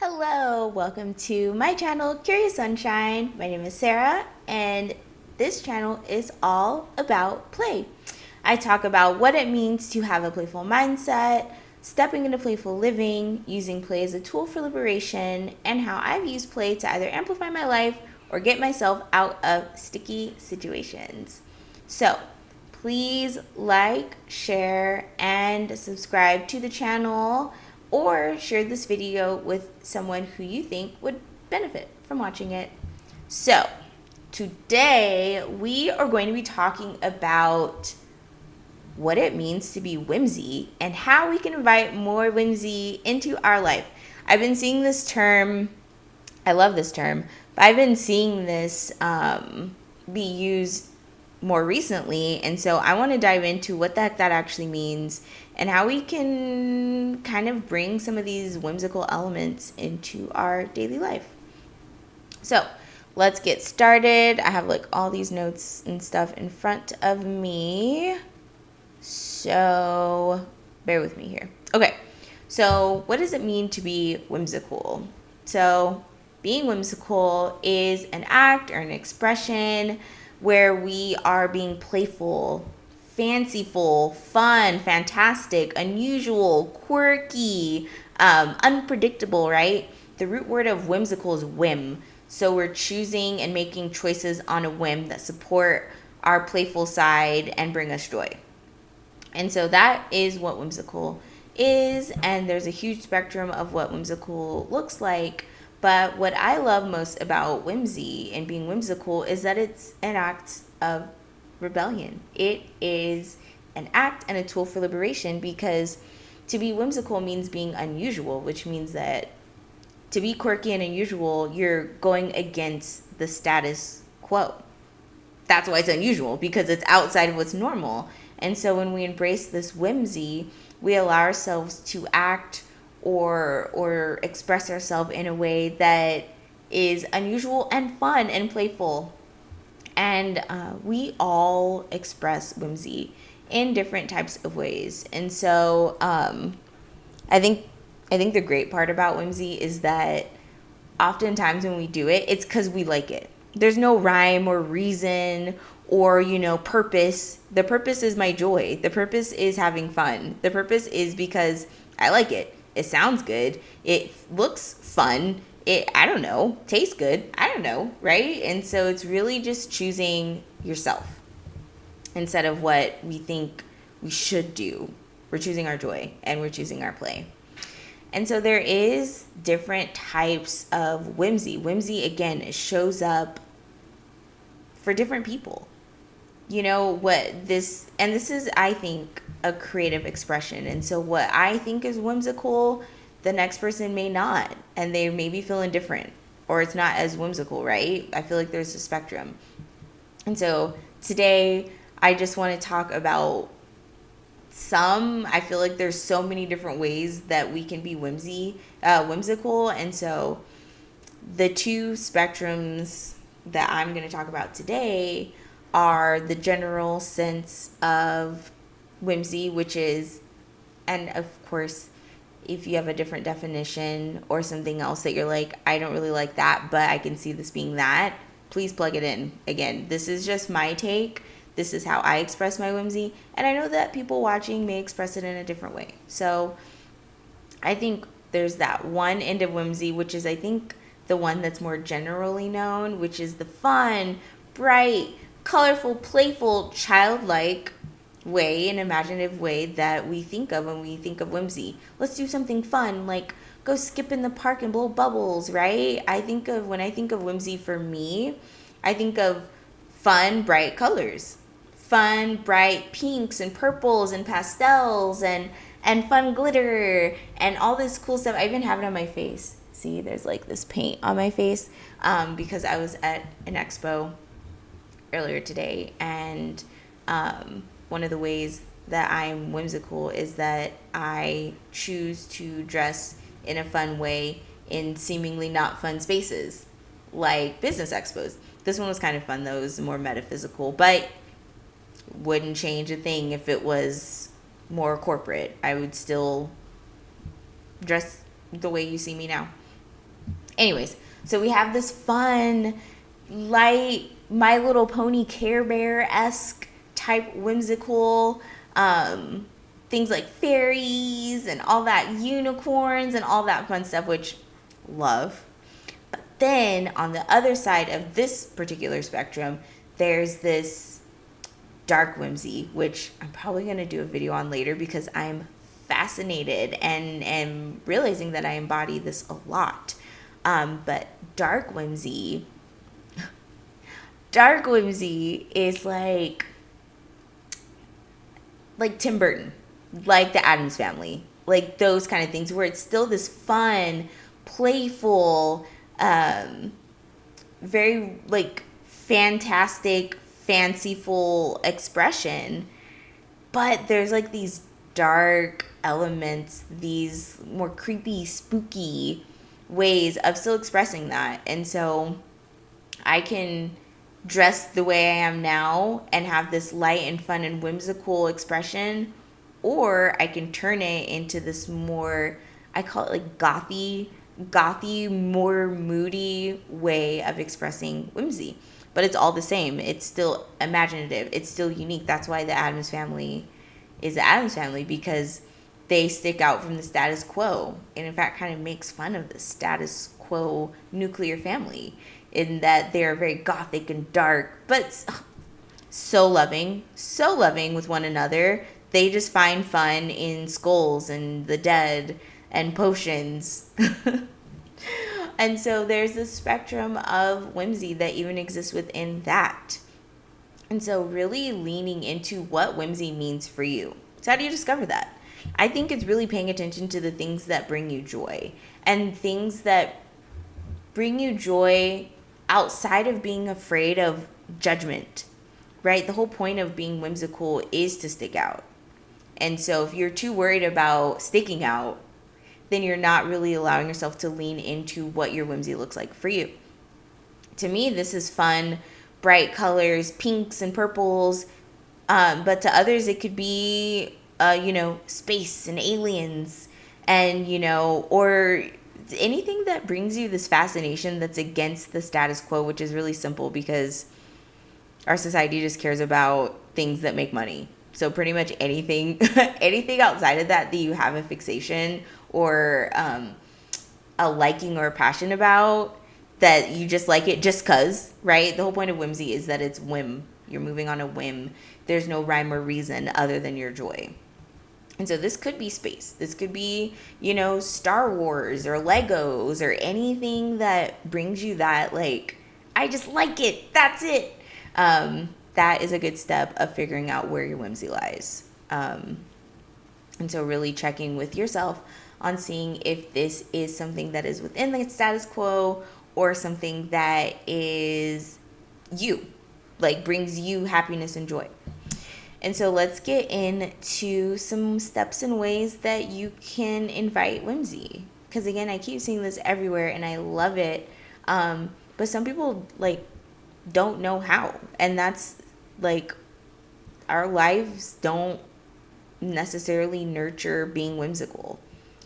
Hello, welcome to my channel, Curious Sunshine. My name is Sarah, and this channel is all about play. I talk about what it means to have a playful mindset, stepping into playful living, using play as a tool for liberation, and how I've used play to either amplify my life or get myself out of sticky situations. So, please like, share, and subscribe to the channel, or share this video with someone who you think would benefit from watching it. So, today we are going to be talking about what it means to be whimsy and how we can invite more whimsy into our life. I've been seeing this term, I love this term, but I've been seeing this be used more recently, and so I want to dive into what the heck that actually means and how we can kind of bring some of these whimsical elements into our daily life. So let's get started. I have like all these notes and stuff in front of me, so bear with me here. Okay, so what does it mean to be whimsical? So being whimsical is an act or an expression where we are being playful, fanciful, fun, fantastic, unusual, quirky, unpredictable, right? The root word of whimsical is whim. So we're choosing and making choices on a whim that support our playful side and bring us joy. And so that is what whimsical is, and there's a huge spectrum of what whimsical looks like. But what I love most about whimsy and being whimsical is that it's an act of rebellion. It is an act and a tool for liberation, because to be whimsical means being unusual, which means that to be quirky and unusual, you're going against the status quo. That's why it's unusual, because it's outside of what's normal. And so when we embrace this whimsy, we allow ourselves to act or express ourselves in a way that is unusual and fun and playful. And we all express whimsy in different types of ways. And so I think the great part about whimsy is that oftentimes when we do it, it's because we like it. There's no rhyme or reason or, purpose. The purpose is my joy. The purpose is having fun. The purpose is because I like it. It sounds good. It looks fun. I don't know, tastes good. I don't know, right? And so it's really just choosing yourself instead of what we think we should do. We're choosing our joy and we're choosing our play. And so there is different types of whimsy. Whimsy, again, it shows up for different people. This is, I think, a creative expression. And so what I think is whimsical, the next person may not, and they may be feeling different, or it's not as whimsical, right? I feel like there's a spectrum. And so today I just want to talk about I feel like there's so many different ways that we can be whimsical. And so the two spectrums that I'm going to talk about today are the general sense of whimsy, which is, and of course, if you have a different definition or something else that you're like, I don't really like that, but I can see this being that, please plug it in. Again, this is just my take. This is how I express my whimsy, and I know that people watching may express it in a different way. So I think there's that one end of whimsy, which is, I think, the one that's more generally known, which is the fun, bright, colorful, playful, childlike way, an imaginative way that we think of when we think of whimsy. Let's do something fun, like go skip in the park and blow bubbles, right? When I think of whimsy, for me, I think of fun, bright colors. Fun, bright pinks and purples and pastels and fun glitter and all this cool stuff. I even have it on my face. See, there's like this paint on my face because I was at an expo earlier today, and one of the ways that I'm whimsical is that I choose to dress in a fun way in seemingly not fun spaces, like business expos. This one was kind of fun though. It was more metaphysical, but wouldn't change a thing if it was more corporate. I would still dress the way you see me now. Anyways, so we have this fun, light, My Little Pony Care Bear-esque type whimsical, things like fairies and all that, unicorns and all that fun stuff, which love. But then on the other side of this particular spectrum, there's this dark whimsy, which I'm probably going to do a video on later because I'm fascinated and am realizing that I embody this a lot. But dark whimsy is like Tim Burton, like the Addams Family, like those kind of things where it's still this fun, playful, very like fantastic, fanciful expression, but there's like these dark elements, these more creepy, spooky ways of still expressing that. And so I can dress the way I am now and have this light and fun and whimsical expression, or I can turn it into this more, I call it like gothy, more moody way of expressing whimsy. But it's all the same. It's still imaginative. It's still unique. That's why the Addams Family is the Addams Family, because they stick out from the status quo, and in fact kind of makes fun of the status quo nuclear family in that they're very gothic and dark, but so loving with one another. They just find fun in skulls and the dead and potions. And so there's this spectrum of whimsy that even exists within that. And so really leaning into what whimsy means for you. So how do you discover that? I think it's really paying attention to the things that bring you joy, and things that bring you joy outside of being afraid of judgment, right? The whole point of being whimsical is to stick out. And so if you're too worried about sticking out, then you're not really allowing yourself to lean into what your whimsy looks like for you. To me, this is fun, bright colors, pinks and purples. But to others, it could be, space and aliens and, or anything that brings you this fascination that's against the status quo, which is really simple because our society just cares about things that make money. So pretty much anything outside of that you have a fixation or a liking or a passion about, that you just like it just cause, right? The whole point of whimsy is that it's whim. You're moving on a whim. There's no rhyme or reason other than your joy. And so this could be space. This could be, Star Wars or Legos or anything that brings you that, like, I just like it. That's it. That is a good step of figuring out where your whimsy lies. And so really checking with yourself on seeing if this is something that is within the status quo or something that is you, like brings you happiness and joy. And so let's get into some steps and ways that you can invite whimsy. Because again, I keep seeing this everywhere and I love it. But some people don't know how. And that's our lives don't necessarily nurture being whimsical.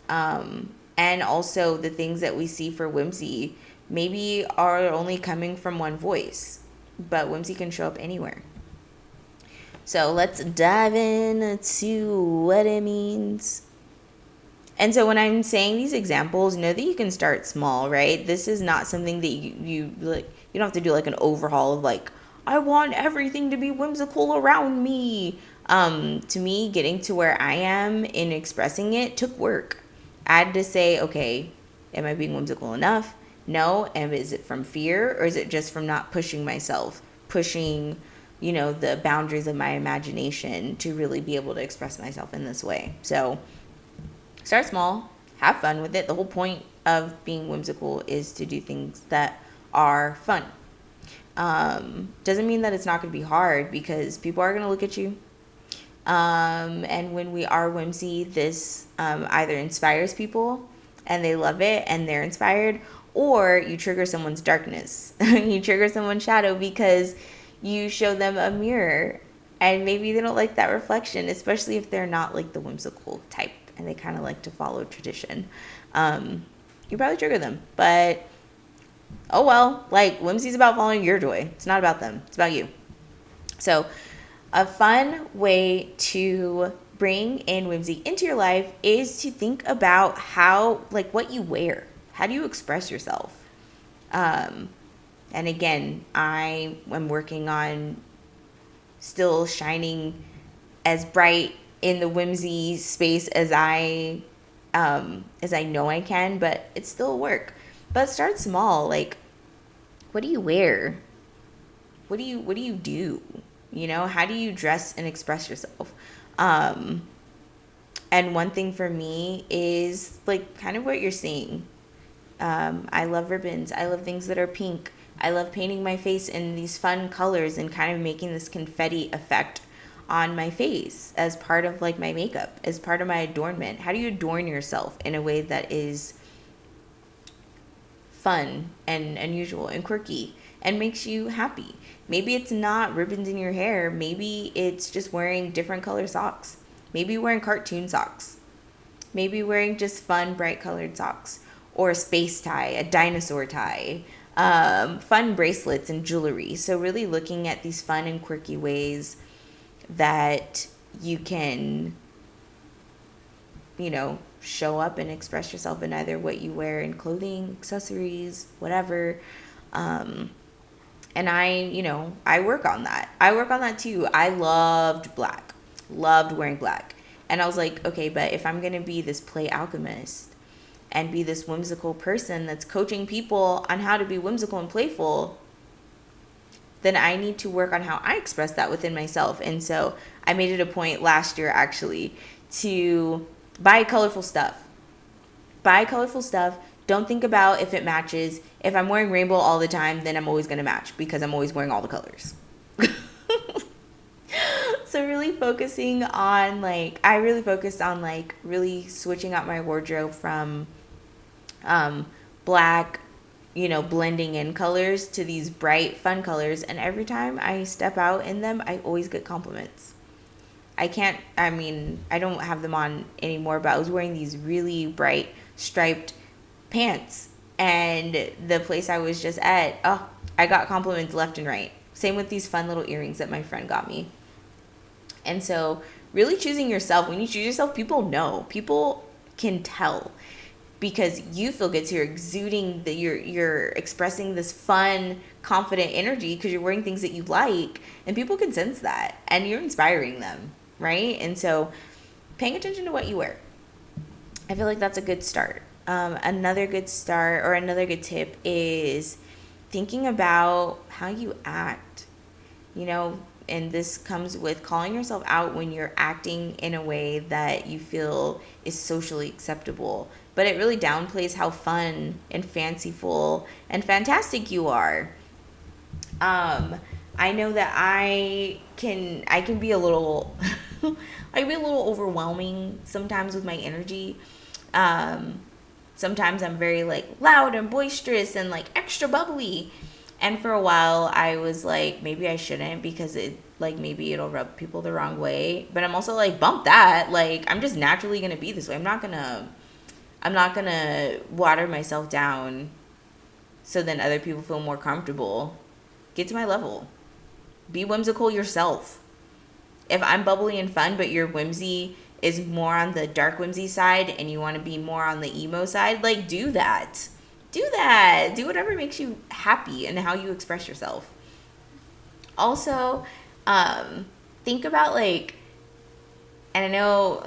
And also the things that we see for whimsy maybe are only coming from one voice. But whimsy can show up anywhere. So let's dive into what it means. And so when I'm saying these examples, know that you can start small, right? This is not something that you don't have to do an overhaul of I want everything to be whimsical around me. To me, getting to where I am in expressing it took work. I had to say, okay, am I being whimsical enough? No. And is it from fear, or is it just from not pushing myself, pushing the boundaries of my imagination to really be able to express myself in this way? So start small, have fun with it. The whole point of being whimsical is to do things that are fun. Doesn't mean that it's not going to be hard, because people are going to look at you. And when we are whimsy, this either inspires people and they love it and they're inspired, or you trigger someone's darkness. You trigger someone's shadow because you show them a mirror and maybe they don't like that reflection, especially if they're not the whimsical type and they kind of like to follow tradition. You probably trigger them, but Oh well, like whimsy's about following your joy. It's not about them. It's about you. So, a fun way to bring in whimsy into your life is to think about how, like, what you wear. How do you express yourself? Um, and again, I am working on still shining as bright in the whimsy space as I know I can, but it's still work. But start small. Like, what do you wear? What do you do? You know, how do you dress and express yourself? Um, and one thing for me is like kind of what you're seeing. I love ribbons. I love things that are pink. I love painting my face in these fun colors and kind of making this confetti effect on my face as part of like my makeup, as part of my adornment. How do you adorn yourself in a way that is fun and unusual and quirky and makes you happy? Maybe it's not ribbons in your hair. Maybe it's just wearing different color socks. Maybe wearing cartoon socks. Maybe wearing just fun, bright colored socks, or a space tie, a dinosaur tie, fun bracelets and jewelry. So, really looking at these fun and quirky ways that you can, show up and express yourself in either what you wear in clothing, accessories, whatever. Um, and I work on that. I work on that too. I loved black, loved wearing black. And I was like, okay, but if I'm going to be this play alchemist and be this whimsical person that's coaching people on how to be whimsical and playful, then I need to work on how I express that within myself. And so I made it a point last year actually to buy colorful stuff. Buy colorful stuff. Don't think about if it matches. If I'm wearing rainbow all the time, then I'm always going to match because I'm always wearing all the colors. So really focusing on I really focused on really switching up my wardrobe from black, blending in colors to these bright, fun colors. And every time I step out in them, I always get compliments. I don't have them on anymore, but I was wearing these really bright striped pants. And the place I was just at, oh, I got compliments left and right. Same with these fun little earrings that my friend got me. And so, really choosing yourself, when you choose yourself, people know. People can tell because you feel good. So you're exuding that you're expressing this fun, confident energy because you're wearing things that you like, and people can sense that, and you're inspiring them, right? And so, paying attention to what you wear, I feel like that's a good start. Another good start or another good tip is thinking about how you act. And this comes with calling yourself out when you're acting in a way that you feel is socially acceptable. But it really downplays how fun and fanciful and fantastic you are. I know that I can be a little I can be a little overwhelming sometimes with my energy. Sometimes I'm very loud and boisterous and extra bubbly. And for a while I was like, maybe I shouldn't because maybe it'll rub people the wrong way. But I'm also like, bump that. I'm just naturally gonna be this way. I'm not gonna water myself down so then other people feel more comfortable. Get to my level. Be whimsical yourself. If I'm bubbly and fun, but your whimsy is more on the dark whimsy side and you want to be more on the emo side, do that. Do that. Do whatever makes you happy and how you express yourself. Also, think about and I know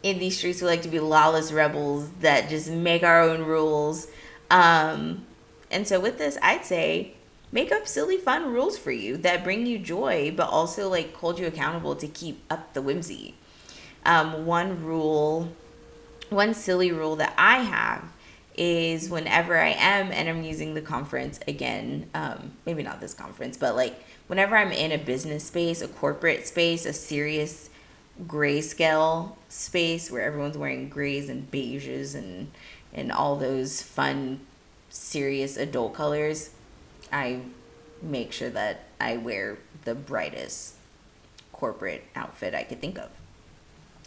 in these streets we like to be lawless rebels that just make our own rules. And so with this, I'd say make up silly, fun rules for you that bring you joy, but also hold you accountable to keep up the whimsy. One silly rule that I have is whenever I am, and I'm using the conference again, maybe not this conference, but whenever I'm in a business space, a corporate space, a serious grayscale space where everyone's wearing grays and beiges and all those fun, serious adult colors, I make sure that I wear the brightest corporate outfit I could think of.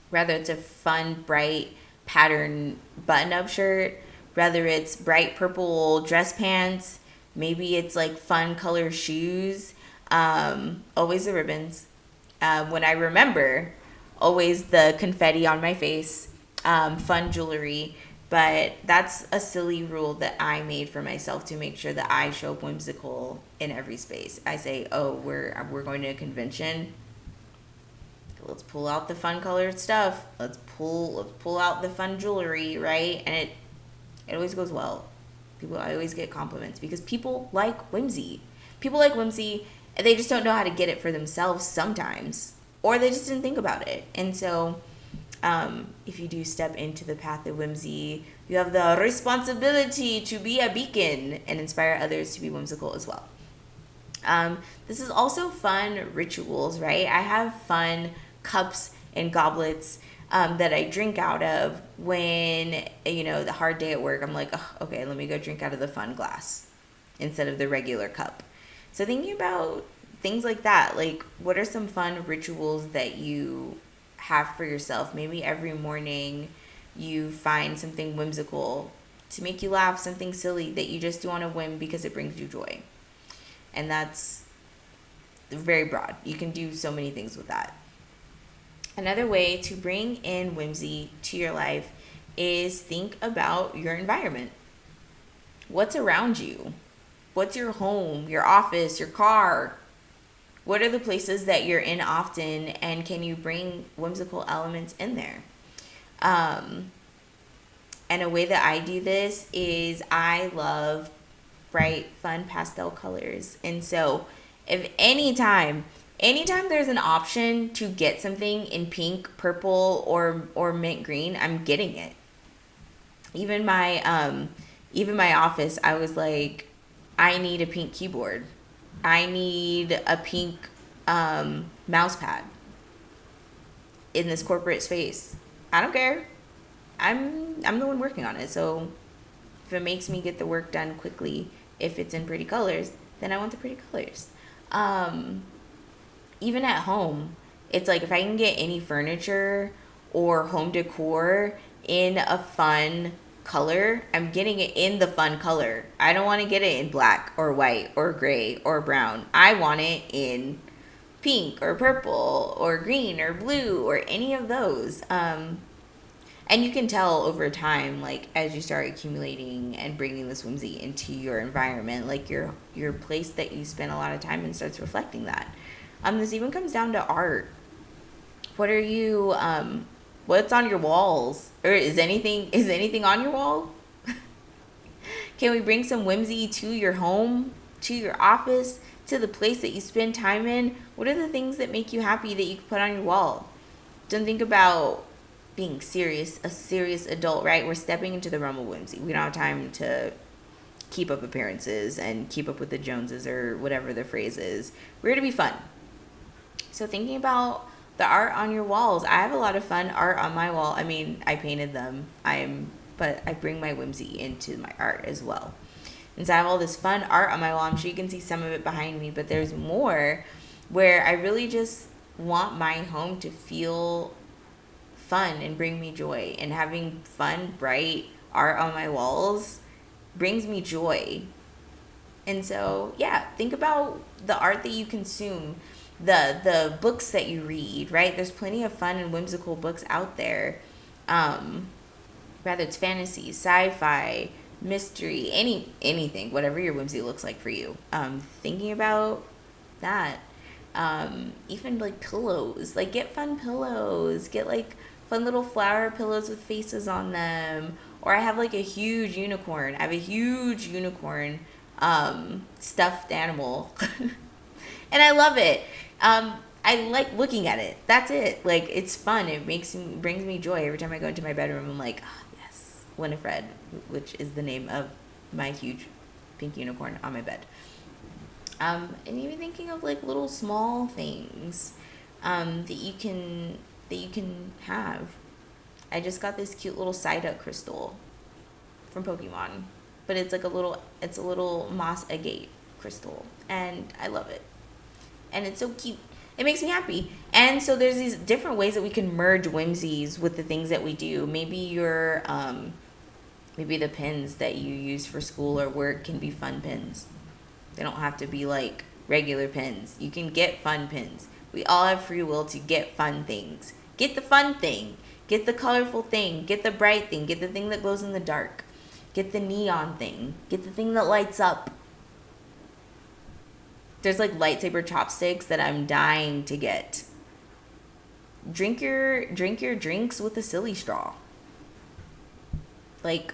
Whether it's a fun, bright pattern button-up shirt, whether it's bright purple dress pants, Maybe it's like fun color shoes. Always the ribbons. When I remember, always the confetti on my face. Fun jewelry. But that's a silly rule that I made for myself to make sure that I show up whimsical in every space. I say, oh, we're going to a convention. Let's pull out the fun colored stuff. Let's pull out the fun jewelry, right? And it always goes well. I always get compliments because people like whimsy. People like whimsy, and they just don't know how to get it for themselves sometimes, or they just didn't think about it. And so, if you do step into the path of whimsy, you have the responsibility to be a beacon and inspire others to be whimsical as well. This is also fun rituals, right? I have fun cups and goblets that I drink out of when, the hard day at work. I'm like, oh, okay, let me go drink out of the fun glass instead of the regular cup. So thinking about things like that, like what are some fun rituals that you have for yourself? Maybe every morning you find something whimsical to make you laugh, something silly that you just do on a whim because it brings you joy. And that's very broad. You can do so many things with that. Another way to bring in whimsy to your life is think about your environment. What's around you? What's your home, your office, your car? What are the places that you're in often, and can you bring whimsical elements in there? And a way that I do this is I love bright, fun pastel colors. And so if anytime there's an option to get something in pink, purple, or mint green, I'm getting it. Even my office, I was like, I need a pink keyboard. I need a pink mouse pad in this corporate space. I don't care. I'm the one working on it. So if it makes me get the work done quickly, if it's in pretty colors, then I want the pretty colors. Even at home, it's like if I can get any furniture or home decor in a fun color, I'm getting it in the fun color. I don't want to get it in black or white or gray or brown. I want it in pink or purple or green or blue or any of those. And you can tell over time, like as you start accumulating and bringing this whimsy into your environment, like your place that you spend a lot of time in starts reflecting that. This even comes down to art. What are you? What's on your walls? Or is anything on your wall? Can we bring some whimsy to your home, to your office, to the place that you spend time in? What are the things that make you happy that you can put on your wall? Don't think about being a serious adult, right? We're stepping into the realm of whimsy. We don't have time to keep up appearances and keep up with the Joneses or whatever the phrase is. We're here to be fun. So thinking about the art on your walls. I have a lot of fun art on my wall. I mean, I painted them. But I bring my whimsy into my art as well. And so I have all this fun art on my wall. I'm sure you can see some of it behind me, but there's more where I really just want my home to feel fun and bring me joy. And having fun, bright art on my walls brings me joy. And so, yeah, think about the art that you consume, the books that you read, right? There's plenty of fun and whimsical books out there. Whether it's fantasy, sci-fi, mystery, anything, whatever your whimsy looks like for you. Thinking about that. Even like pillows, like get fun pillows, get like fun little flower pillows with faces on them. Or I have like a huge unicorn. I have a huge unicorn stuffed animal. And I love it. I like looking at it. That's it. Like, it's fun. It brings me joy. Every time I go into my bedroom, I'm like, oh, yes, Winifred, which is the name of my huge pink unicorn on my bed. And even thinking of like little small things that you can have. I just got this cute little Psyduck crystal from Pokemon, but it's a little moss agate crystal, and I love it. And it's so cute. It makes me happy. And so there's these different ways that we can merge whimsies with the things that we do. Maybe maybe the pens that you use for school or work can be fun pens. They don't have to be like regular pins. You can get fun pins. We all have free will to get fun things. Get the fun thing. Get the colorful thing. Get the bright thing. Get the thing that glows in the dark. Get the neon thing. Get the thing that lights up. There's like lightsaber chopsticks that I'm dying to get. Drink your drinks with a silly straw. Like,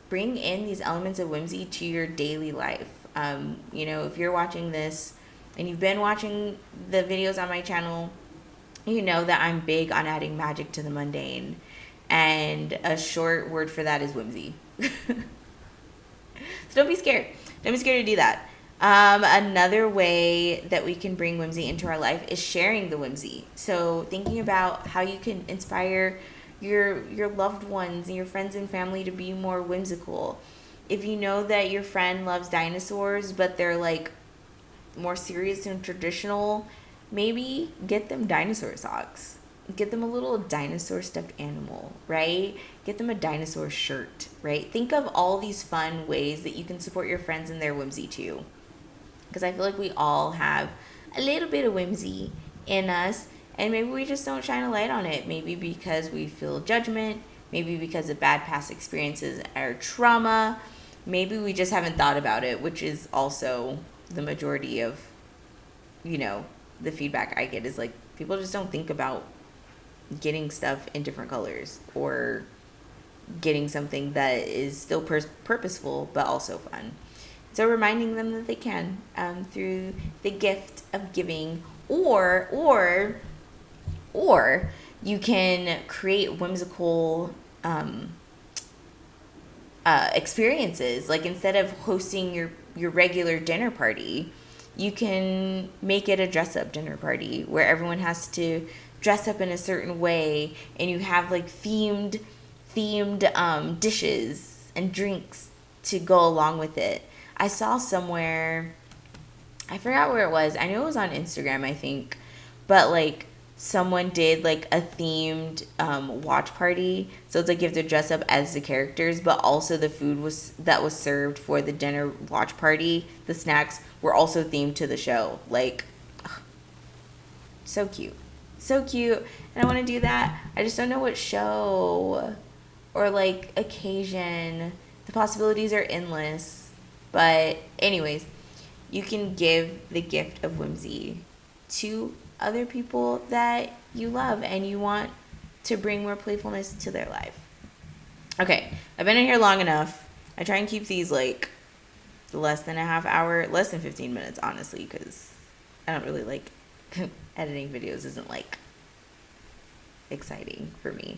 bring in these elements of whimsy to your daily life. If you're watching this and you've been watching the videos on my channel, you know that I'm big on adding magic to the mundane. And a short word for that is whimsy. So don't be scared. Don't be scared to do that. Another way that we can bring whimsy into our life is sharing the whimsy. So thinking about how you can inspire your loved ones and your friends and family to be more whimsical. If you know that your friend loves dinosaurs, but they're like more serious and traditional, maybe get them dinosaur socks. Get them a little dinosaur stuffed animal, right? Get them a dinosaur shirt, right? Think of all these fun ways that you can support your friends in their whimsy too. Because I feel like we all have a little bit of whimsy in us, and maybe we just don't shine a light on it. Maybe because we feel judgment, maybe because of bad past experiences or trauma. Maybe we just haven't thought about it, which is also the majority of, the feedback I get is like people just don't think about getting stuff in different colors or getting something that is still purposeful but also fun. So reminding them that they can through the gift of giving, or you can create whimsical experiences. Like instead of hosting your regular dinner party, you can make it a dress-up dinner party where everyone has to dress up in a certain way, and you have like themed dishes and drinks to go along with it. I saw somewhere, I forgot where it was. I know it was on Instagram, I think, but like someone did like a themed watch party. So it's like you have to dress up as the characters, but also the food that was served for the dinner watch party, the snacks were also themed to the show. Like, ugh, so cute. So cute. And I want to do that. I just don't know what show or like occasion. The possibilities are endless. But anyways, you can give the gift of whimsy to other people that you love and you want to bring more playfulness to their life. Okay, I've been in here long enough. I try and keep these like less than a half hour, less than 15 minutes, honestly, because I don't really like editing videos isn't like exciting for me.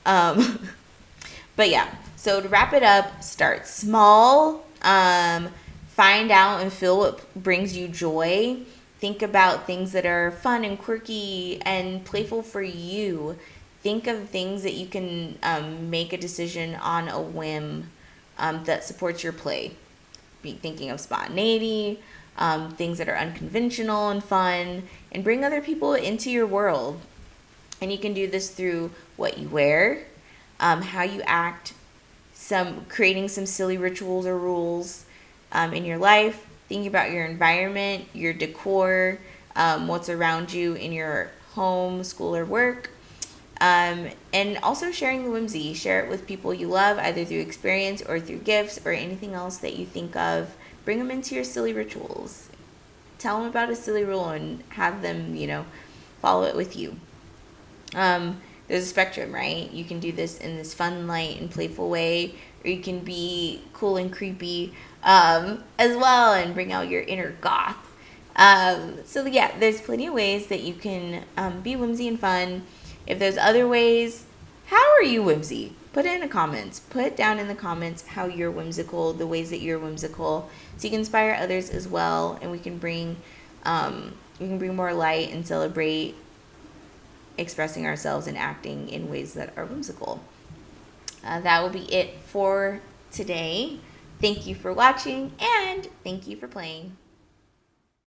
But yeah, so to wrap it up, start small. Find out and feel what brings you joy. Think about things that are fun and quirky and playful for you. Think of things that you can make a decision on a whim that supports your play. Be thinking of spontaneity, things that are unconventional and fun, and bring other people into your world. And you can do this through what you wear, how you act, creating some silly rituals or rules in your life, thinking about your environment, your decor, what's around you in your home, school, or work, and also sharing the whimsy. Share it with people you love, either through experience or through gifts or anything else that you think of. Bring them into your silly rituals. Tell them about a silly rule and have them, follow it with you. There's a spectrum, right? You can do this in this fun, light, and playful way, or you can be cool and creepy as well and bring out your inner goth. So yeah, there's plenty of ways that you can be whimsy and fun. If there's other ways, how are you whimsy? Put it in the comments. Put down in the comments how you're whimsical, the ways that you're whimsical, so you can inspire others as well, and we can bring more light and celebrate expressing ourselves and acting in ways that are whimsical. That will be it for today. Thank you for watching, and thank you for playing.